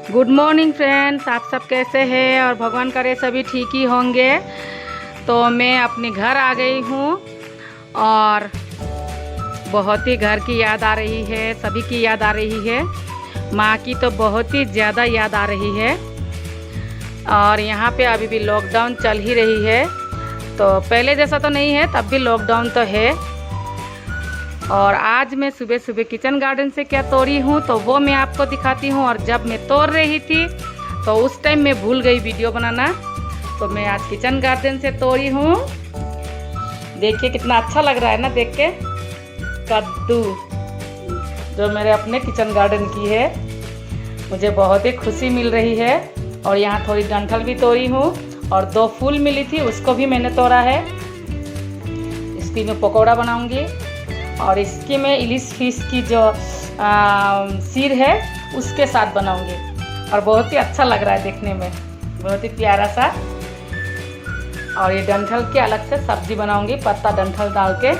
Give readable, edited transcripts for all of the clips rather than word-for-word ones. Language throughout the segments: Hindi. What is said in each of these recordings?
गुड मॉर्निंग फ्रेंड्स, आप सब कैसे हैं और भगवान करे सभी ठीक ही होंगे। तो मैं अपने घर आ गई हूँ और बहुत ही घर की याद आ रही है, सभी की याद आ रही है। माँ की तो बहुत ही ज़्यादा याद आ रही है। और यहाँ पे अभी भी लॉकडाउन चल ही रही है, तो पहले जैसा तो नहीं है, तब भी लॉकडाउन तो है। और आज मैं सुबह सुबह किचन गार्डन से क्या तोड़ी हूँ तो वो मैं आपको दिखाती हूँ। और जब मैं तोड़ रही थी तो उस टाइम मैं भूल गई वीडियो बनाना, तो मैं आज किचन गार्डन से तोड़ी हूँ। देखिए कितना अच्छा लग रहा है ना देख के। कद्दू जो मेरे अपने किचन गार्डन की है, मुझे बहुत ही खुशी मिल रही है। और यहाँ थोड़ी डंठल भी तोड़ी हूँ और 2 फूल मिली थी, उसको भी मैंने तोड़ा है। इसकी मैं पकौड़ा बनाऊंगी और इसकी मैं इलिश फिश की जो सिर है उसके साथ बनाऊंगी। और बहुत ही अच्छा लग रहा है देखने में, बहुत ही प्यारा सा। और ये डंठल के अलग से सब्जी बनाऊंगी, पत्ता डंठल डाल के।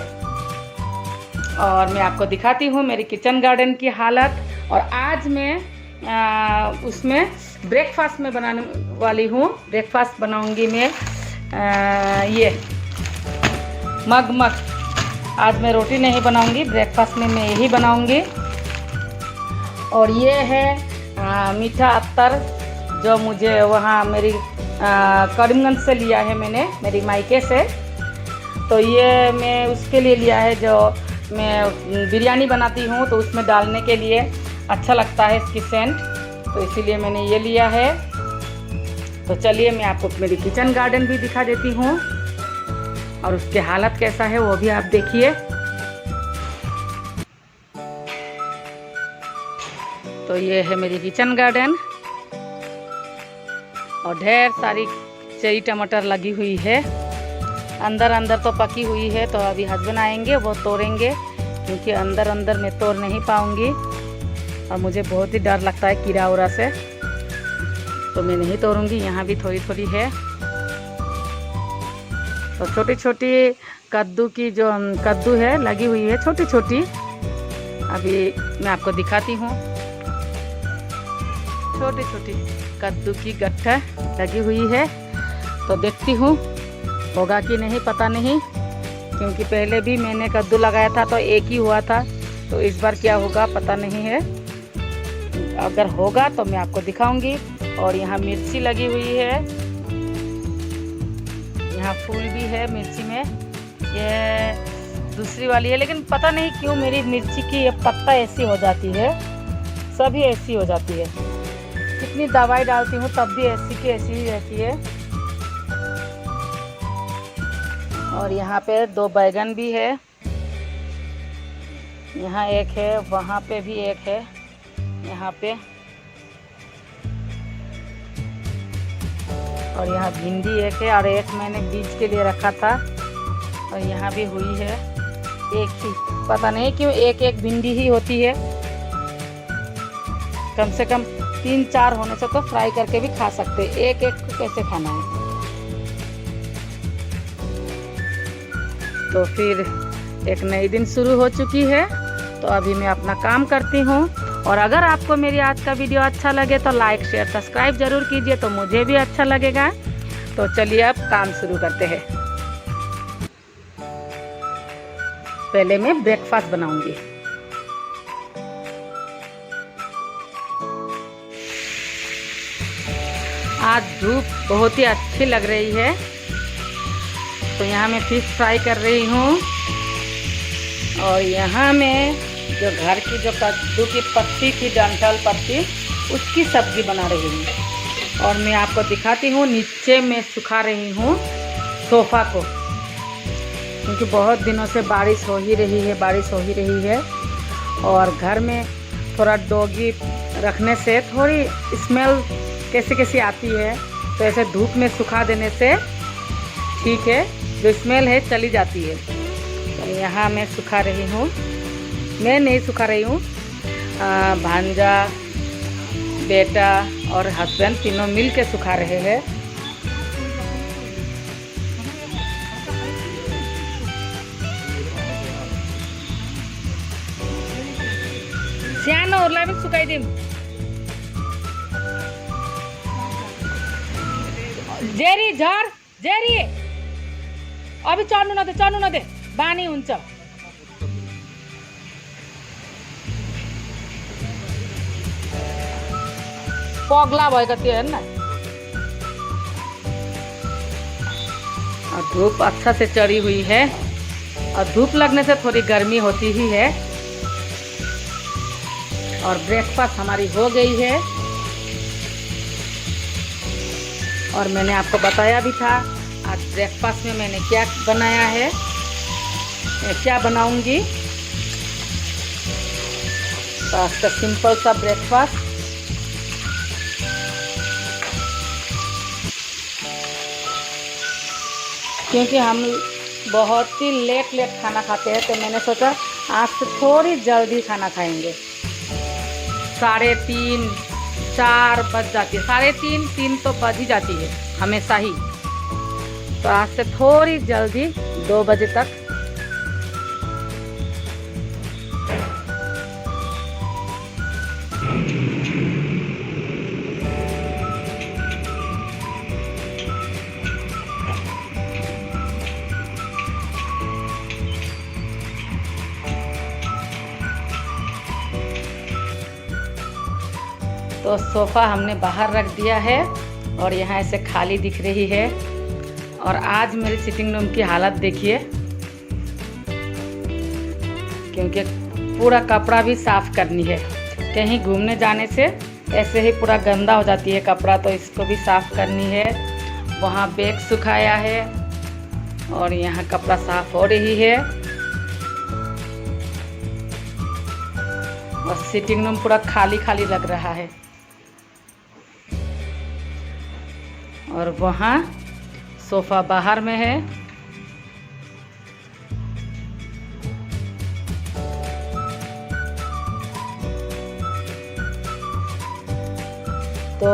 और मैं आपको दिखाती हूँ मेरी किचन गार्डन की हालत। और आज मैं उसमें ब्रेकफास्ट में बनाने वाली हूँ। ब्रेकफास्ट बनाऊंगी मैं ये मग। आज मैं रोटी नहीं बनाऊंगी, ब्रेकफास्ट में मैं यही बनाऊंगी। और ये है मीठा अत्तर, जो मुझे वहाँ मेरी करीमगंज से लिया है मैंने, मेरी मायके से। तो ये मैं उसके लिए लिया है, जो मैं बिरयानी बनाती हूँ तो उसमें डालने के लिए अच्छा लगता है इसकी सेंट, तो इसीलिए मैंने ये लिया है। तो चलिए मैं आपको मेरी किचन गार्डन भी दिखा देती हूँ और उसकी हालत कैसा है वो भी आप देखिए। तो ये है मेरी किचन गार्डन और ढेर सारी चेरी टमाटर लगी हुई है। अंदर तो पकी हुई है, तो अभी हस्बैंड आएंगे वो तोड़ेंगे, क्योंकि अंदर मैं तोड़ नहीं पाऊंगी और मुझे बहुत ही डर लगता है कीड़ा उड़ा से, तो मैं नहीं तोड़ूंगी। यहाँ भी थोड़ी थोड़ी है। तो छोटी छोटी कद्दू की जो कद्दू है लगी हुई है, छोटी छोटी। अभी मैं आपको दिखाती हूँ। छोटी छोटी कद्दू की गट्ठा लगी हुई है, तो देखती हूँ होगा कि नहीं, पता नहीं। क्योंकि पहले भी मैंने कद्दू लगाया था तो एक ही हुआ था, तो इस बार क्या होगा पता नहीं है। अगर होगा तो मैं आपको दिखाऊंगी। और यहाँ मिर्ची लगी हुई है, यहाँ फूल भी है मिर्ची में। ये दूसरी वाली है, लेकिन पता नहीं क्यों मेरी मिर्ची की ये पत्ता ऐसी हो जाती है, सभी ऐसी हो जाती है। कितनी दवाई डालती हूँ तब भी ऐसी की ऐसी ही रहती है। और यहाँ पे 2 बैगन भी है, यहाँ एक है, वहाँ पे भी एक है, यहाँ पे। और यहाँ भिंडी एक है, और एक मैंने बीज के लिए रखा था। और यहाँ भी हुई है एक ही, पता नहीं क्यों एक भिंडी ही होती है। कम से कम 3-4 होने से तो फ्राई करके भी खा सकते, एक को कैसे खाना है। तो फिर एक नई दिन शुरू हो चुकी है, तो अभी मैं अपना काम करती हूँ। और अगर आपको मेरी आज का वीडियो अच्छा लगे तो लाइक शेयर सब्सक्राइब जरूर कीजिए, तो मुझे भी अच्छा लगेगा। तो चलिए अब काम शुरू करते हैं। पहले मैं ब्रेकफास्ट बनाऊंगी। आज धूप बहुत ही अच्छी लग रही है, तो यहाँ मैं फिश फ्राई कर रही हूँ। और यहाँ मैं जो घर की जो कद्दू की पत्ती की डंठल पत्ती, उसकी सब्जी बना रही हूँ। और मैं आपको दिखाती हूँ, नीचे मैं सुखा रही हूँ सोफ़ा को, क्योंकि बहुत दिनों से बारिश हो ही रही है। और घर में थोड़ा डॉगी रखने से थोड़ी स्मेल कैसी आती है, तो ऐसे धूप में सुखा देने से ठीक है, जो स्मेल है चली जाती है। तो यहाँ मैं सुखा रही हूँ, मैं नहीं सुखा रही हूँ, भांजा, बेटा और हस्बैंड तीनों मिल के सुखा रहे हैं। सियानो और लाइन सुखाई दी। जेरी झर जेरी अभी चढ्नु नदे बानी हुन्छ। पगला भएको थियो हेर्न। और धूप अच्छा से चढ़ी हुई है और धूप लगने से थोड़ी गर्मी होती ही है। और ब्रेकफास्ट हमारी हो गई है और मैंने आपको बताया भी था आज ब्रेकफास्ट में मैंने क्या बनाया है, क्या बनाऊंगी। तो आज का सिंपल सा ब्रेकफास्ट। क्योंकि हम बहुत ही लेट खाना खाते हैं तो मैंने सोचा आज से थोड़ी जल्दी खाना खाएंगे। 3:30 4 बज जाती है, 3:30 3 तो बज ही जाती है हमेशा ही। तो आज से थोड़ी जल्दी 2 बजे तक तो सोफ़ा हमने बाहर रख दिया है और यहाँ ऐसे खाली दिख रही है। और आज मेरी सिटिंग रूम की हालत देखिए, क्योंकि पूरा कपड़ा भी साफ़ करनी है। कहीं घूमने जाने से ऐसे ही पूरा गंदा हो जाती है कपड़ा, तो इसको भी साफ़ करनी है। वहाँ बैग सुखाया है और यहाँ कपड़ा साफ़ हो रही है। और सिटिंग रूम पूरा खाली लग रहा है। और वहाँ सोफ़ा बाहर में है। तो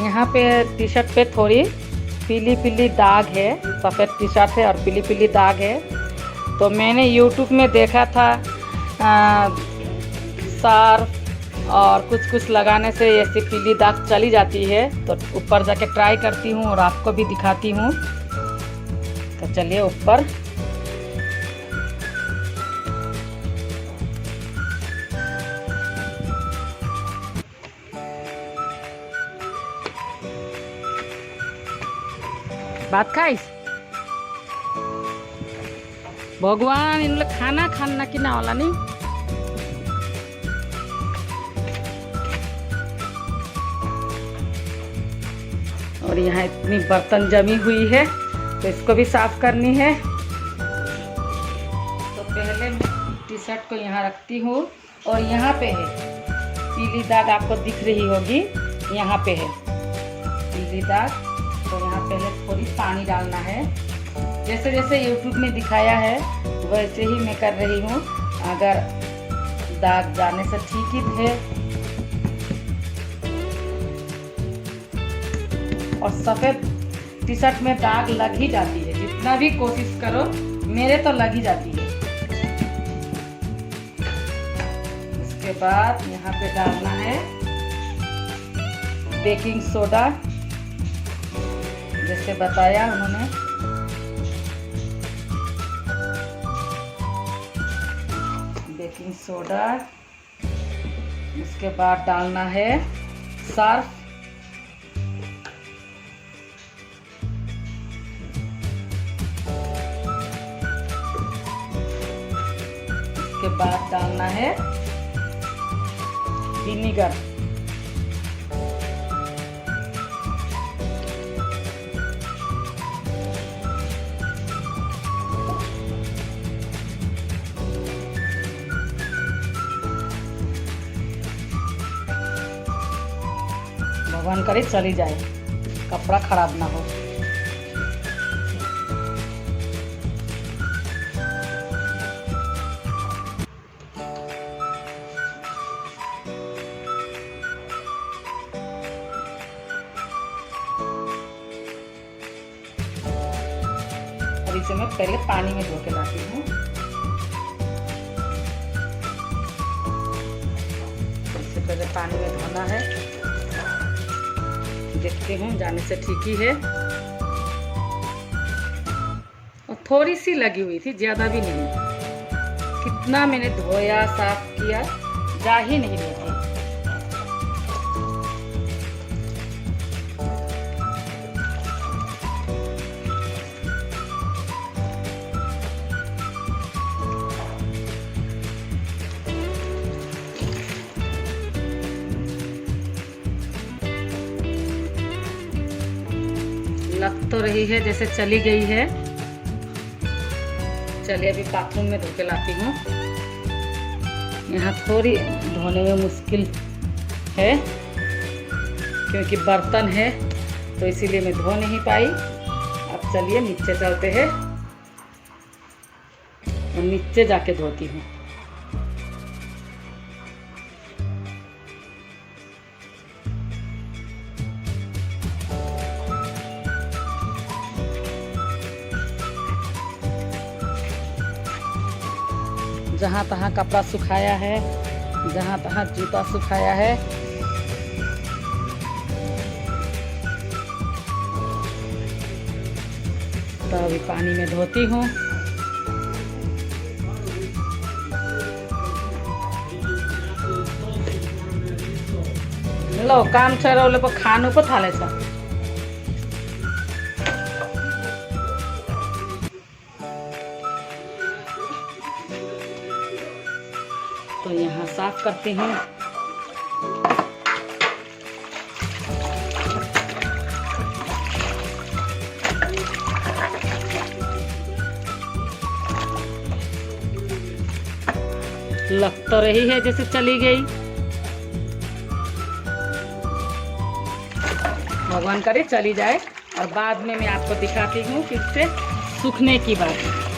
यहाँ पे टी शर्ट पे थोड़ी पीली दाग है। सफ़ेद टी शर्ट है और पीली दाग है। तो मैंने YouTube में देखा था सर्फ और कुछ लगाने से ऐसी पीली दाग चली जाती है। तो ऊपर जाके ट्राई करती हूँ और आपको भी दिखाती हूँ। तो चलिए ऊपर। बात खाइस भगवान इन लोग खाना खाना कि ना होला नहीं। और यहाँ इतनी बर्तन जमी हुई है तो इसको भी साफ करनी है। तो पहले टी शर्ट को यहाँ रखती हूँ और यहाँ पे है पीली दाग, आपको दिख रही होगी, यहाँ पे है पीली दाग। तो यहाँ पहले थोड़ी पानी डालना है, जैसे YouTube में दिखाया है वैसे ही मैं कर रही हूँ। अगर दाग जाने से ठीक ही है। और सफ़ेद टी शर्ट में दाग लग ही जाती है, जितना भी कोशिश करो, मेरे तो लग ही जाती है। उसके बाद यहाँ पे डालना है बेकिंग सोडा, जैसे बताया उन्होंने। Baking soda. उसके बाद डालना है सर्फ। उसके बाद डालना है विनेगर। भगवान करे चली जाए, कपड़ा खराब ना हो। और इसे मैं पहले पानी में धो के लाती हूँ। इससे पहले पानी में धोना है। देखती हूँ, जाने से ठीक ही है। थोड़ी सी लगी हुई थी, ज़्यादा भी नहीं। कितना मैंने धोया साफ किया, जा ही नहीं रही थी। लग तो रही है जैसे चली गई है। चलिए अभी बाथरूम में धो के लाती हूँ। यहाँ थोड़ी धोने में मुश्किल है क्योंकि बर्तन है, तो इसीलिए मैं धो नहीं पाई। अब चलिए नीचे चलते हैं और नीचे जाके धोती हूँ। जहाँ तहाँ कपड़ा सुखाया है, जहाँ तहाँ जूता सुखाया है, तो अभी पानी में धोती हूँ। लो काम चलो पर खानों को थाले सा। तो यहाँ साफ करती हूँ। लग तो रही है जैसे चली गई। भगवान करे चली जाए और बाद में मैं आपको दिखाती हूँ फिर से सूखने की बात।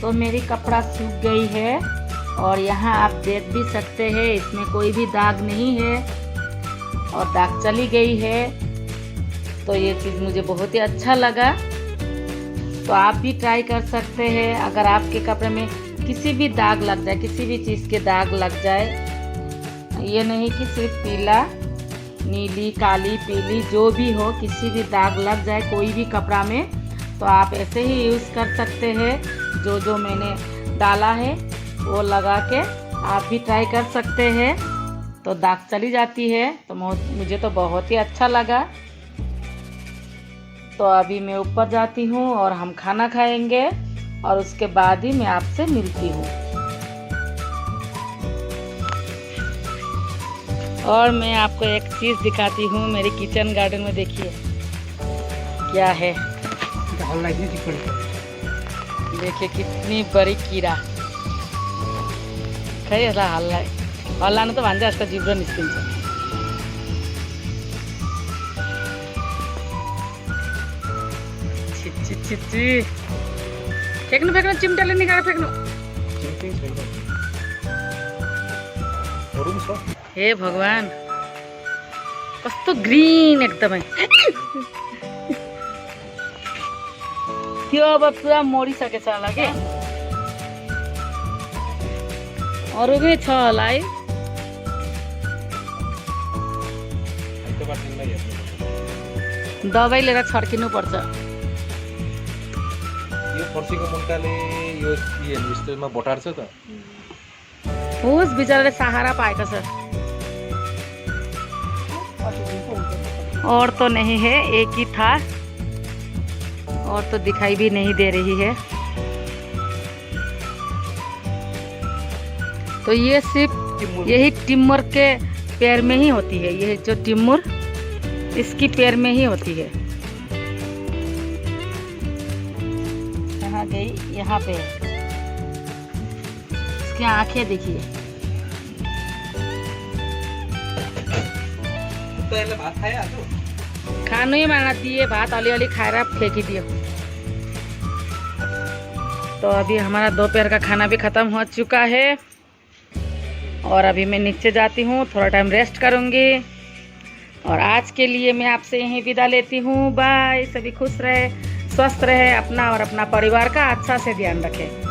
तो मेरी कपड़ा सूख गई है और यहाँ आप देख भी सकते हैं इसमें कोई भी दाग नहीं है और दाग चली गई है। तो ये चीज़ मुझे बहुत ही अच्छा लगा। तो आप भी ट्राई कर सकते हैं। अगर आपके कपड़े में किसी भी दाग लग जाए, किसी भी चीज़ के दाग लग जाए, ये नहीं कि सिर्फ पीला, नीली, काली, पीली जो भी हो, किसी भी दाग लग जाए कोई भी कपड़ा में, तो आप ऐसे ही यूज़ कर सकते हैं। जो मैंने डाला है वो लगा के आप भी ट्राई कर सकते हैं, तो दाग चली जाती है। तो मुझे तो बहुत ही अच्छा लगा। तो अभी मैं ऊपर जाती हूँ और हम खाना खाएंगे और उसके बाद ही मैं आपसे मिलती हूँ। और मैं आपको एक चीज़ दिखाती हूँ मेरी किचन गार्डन में। देखिए क्या है, देखिए कितनी बड़ी कीड़ा खै हल्लानु तो भान्जा जस्तो जिब्रो निस्किन्छ। छिच्ची छिच्ची फेक्नु फेक्नु, चिम्टाले निकालेर फेक्नु। हे भगवान कस्तो ग्रीन एकदमै। त्यो अब पुरा मरिसकेछ होला के, अरू पनि छ होला है। दबाई लिएर छर्किनु पर्छ। यो फर्सीको मुन्टाले यो यस्तोमा भटार्छ त। होस् बिचाराले सहारा पाएको छ। और तो नहीं है, एक ही था और तो दिखाई भी नहीं दे रही है। तो ये सिर्फ यही टिम्बर के पैर में ही होती है। ये जो टिम्बर इसकी पैर में ही होती है। कहाँ गई? यहाँ पे इसकी आंखें देखिए। खानु ही माना दिए भात, अलिअलि खाएर फेंकिदियो। तो अभी हमारा दोपहर का खाना भी ख़त्म हो चुका है और अभी मैं नीचे जाती हूँ, थोड़ा टाइम रेस्ट करूँगी। और आज के लिए मैं आपसे यहीं विदा लेती हूँ। बाय। सभी खुश रहे, स्वस्थ रहे, अपना और अपना परिवार का अच्छा से ध्यान रखें।